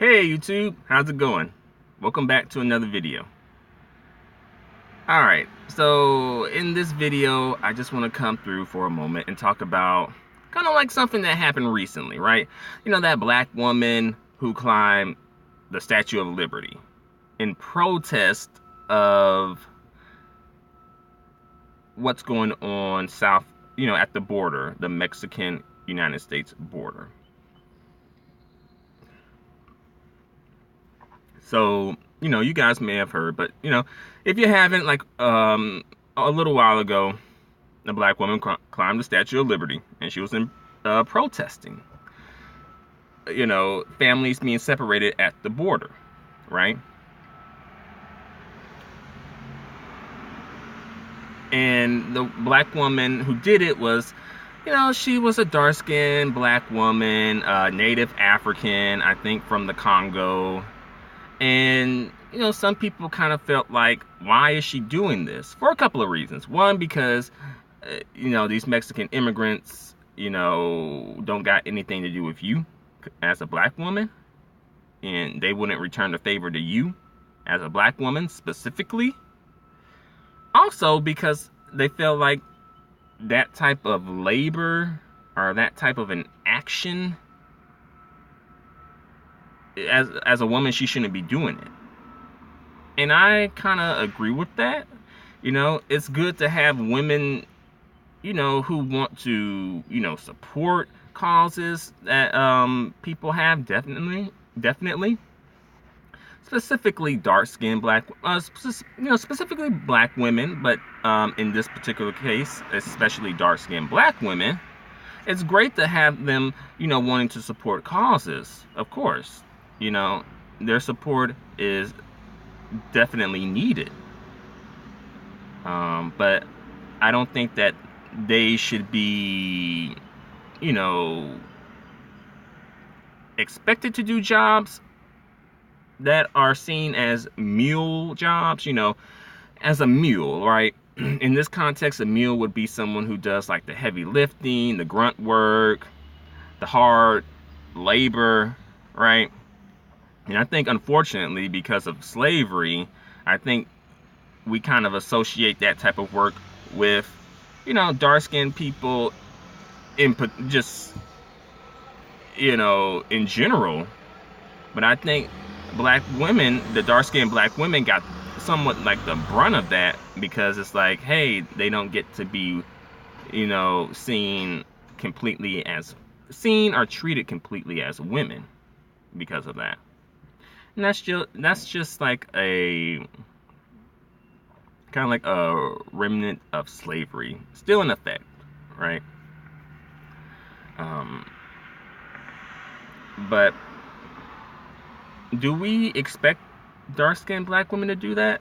Hey YouTube, how's it going? Welcome back to another video. Alright, so in this video, I just want to come through for a moment and talk about kind of like something that happened recently, right? You know, that black woman who climbed the Statue of Liberty in protest of what's going on south, at the border, the Mexican-United States border. So, you guys may have heard, but, if you haven't, a little while ago, a black woman climbed the Statue of Liberty, and she was in protesting, families being separated at the border, right? And the black woman who did it was, she was a dark-skinned black woman, native African, I think from the Congo. And, some people kind of felt like, why is she doing this? For a couple of reasons. One, because, these Mexican immigrants, don't got anything to do with you as a black woman. And they wouldn't return the favor to you as a black woman specifically. Also, because they feel like that type of labor or that type of an action, as a woman, she shouldn't be doing it. And I kind of agree with that. It's good to have women, who want to, support causes that people have, definitely. Specifically dark-skinned black, specifically black women, but in this particular case, especially dark-skinned black women, it's great to have them, wanting to support causes, of course. Their support is definitely needed. But I don't think that they should be, expected to do jobs that are seen as mule jobs, as a mule, right? In this context, a mule would be someone who does like the heavy lifting, the grunt work, the hard labor, right? And I think, unfortunately, because of slavery, I think we kind of associate that type of work with, dark-skinned people in in general. But I think black women, the dark-skinned black women, got somewhat like the brunt of that, because it's like, hey, they don't get to be, seen or treated completely as women because of that. And that's just like a kind of like a remnant of slavery still in effect, right? But do we expect dark-skinned black women to do that?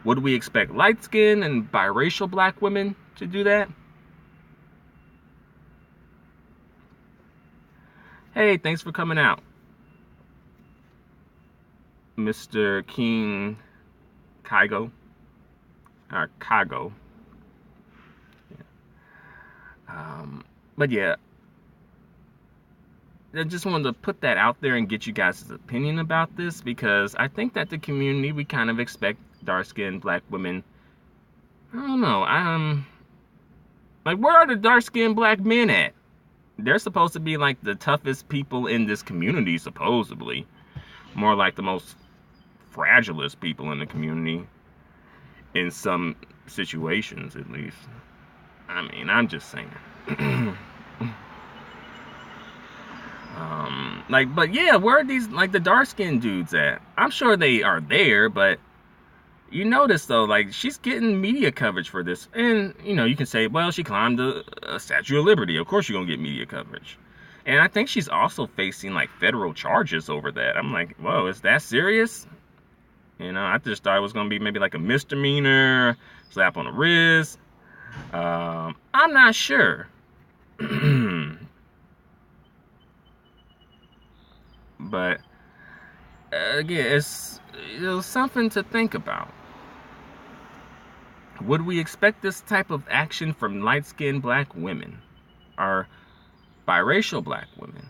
Would we expect light-skinned and biracial black women to do that? Hey, thanks for coming out, Mr. King Kygo, or Kago. But yeah, I just wanted to put that out there and get you guys' opinion about this, because I think that the community, we kind of expect dark-skinned black women. I don't know. Like, where are the dark-skinned black men at? They're supposed to be like the toughest people in this community, supposedly. More like the most fragilest people in the community, in some situations at least. I mean, I'm just saying. But yeah, where are these, like, the dark-skinned dudes at? I'm sure they are there, but you notice, though, like, she's getting media coverage for this. And, you can say, well, she climbed a Statue of Liberty. Of course you're going to get media coverage. And I think she's also facing, like, federal charges over that. I'm like, whoa, is that serious? I just thought it was going to be maybe like a misdemeanor, slap on the wrist. I'm not sure. But, again, it's something to think about. Would we expect this type of action from light-skinned black women or biracial black women?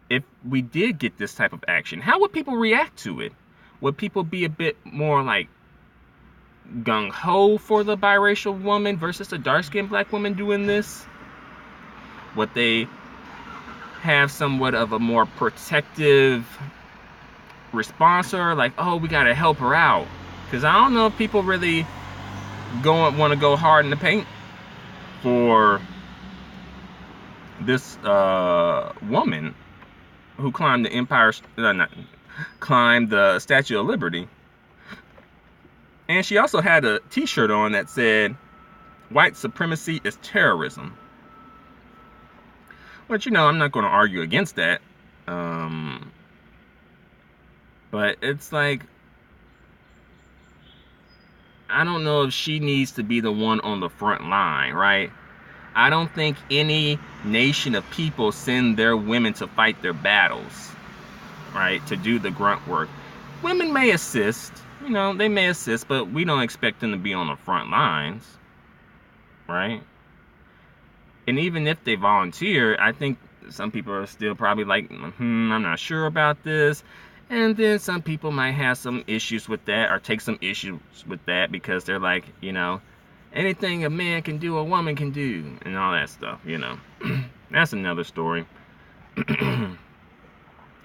if we did get this type of action, how would people react to it? Would people be a bit more like gung-ho for the biracial woman versus a dark-skinned black woman doing this? Would they have somewhat of a more protective response, or like, oh, we gotta help her out? Because I don't know if people really want to go hard in the paint for this woman who climbed the climbed the Statue of Liberty. And she also had a t-shirt on that said, "White supremacy is terrorism." But, you know, I'm not going to argue against that. But it's like, I don't know if she needs to be the one on the front line, right? I don't think any nation of people send their women to fight their battles, right? To do the grunt work. Women may assist, you know, they may assist, but we don't expect them to be on the front lines, right? And even if they volunteer, I think some people are still probably like, I'm not sure about this. And then some people might have some issues with that, or take some issues with that, because they're like, you know, anything a man can do, a woman can do, and all that stuff, you know. That's another story.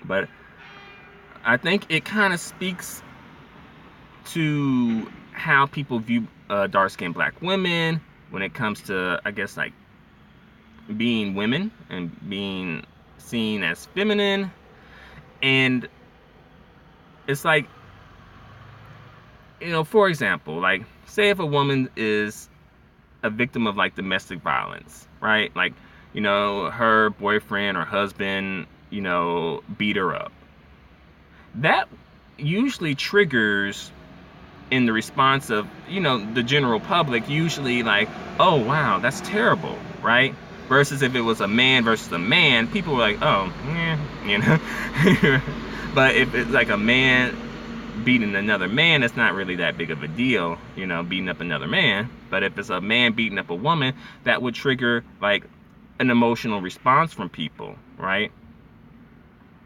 But I think it kind of speaks to how people view dark-skinned black women when it comes to, I guess, like, being women and being seen as feminine. And it's like, you know, for example, like, say if a woman is a victim of like domestic violence, right? Like, you know, her boyfriend or husband, you know, beat her up. That usually triggers, in the response of, you know, the general public, usually like, oh wow, that's terrible, right? Versus if it was a man versus a man, people were like, oh, yeah, you know. But if it's like a man beating another man, it's not really that big of a deal, you know, beating up another man. But if it's a man beating up a woman, that would trigger like an emotional response from people, right?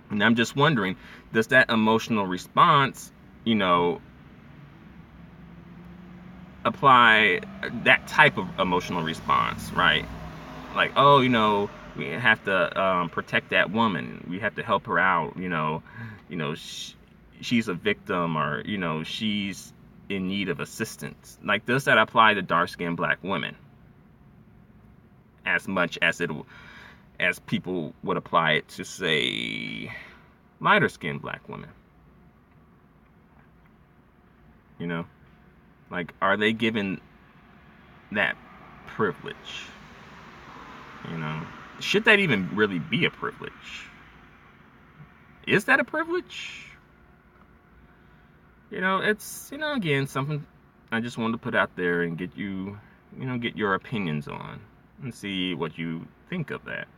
And I'm just wondering, does that emotional response, you know, apply that type of emotional response, right? Like, oh, you know, we have to protect that woman, we have to help her out, you know, she's a victim, or, you know, she's in need of assistance. Like, does that apply to dark-skinned black women as much as as people would apply it to, say, lighter-skinned black women? You know, like, are they given that privilege? You know, should that even really be a privilege? Is that a privilege? You know, it's, you know, again, something I just wanted to put out there and get you, you know, get your opinions on and see what you think of that.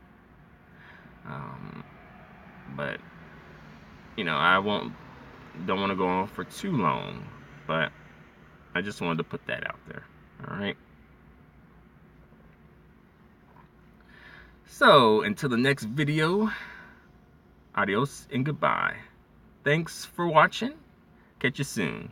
But, you know, don't want to go on for too long, but I just wanted to put that out there. All right. So, until the next video, adios and goodbye. Thanks for watching. Catch you soon.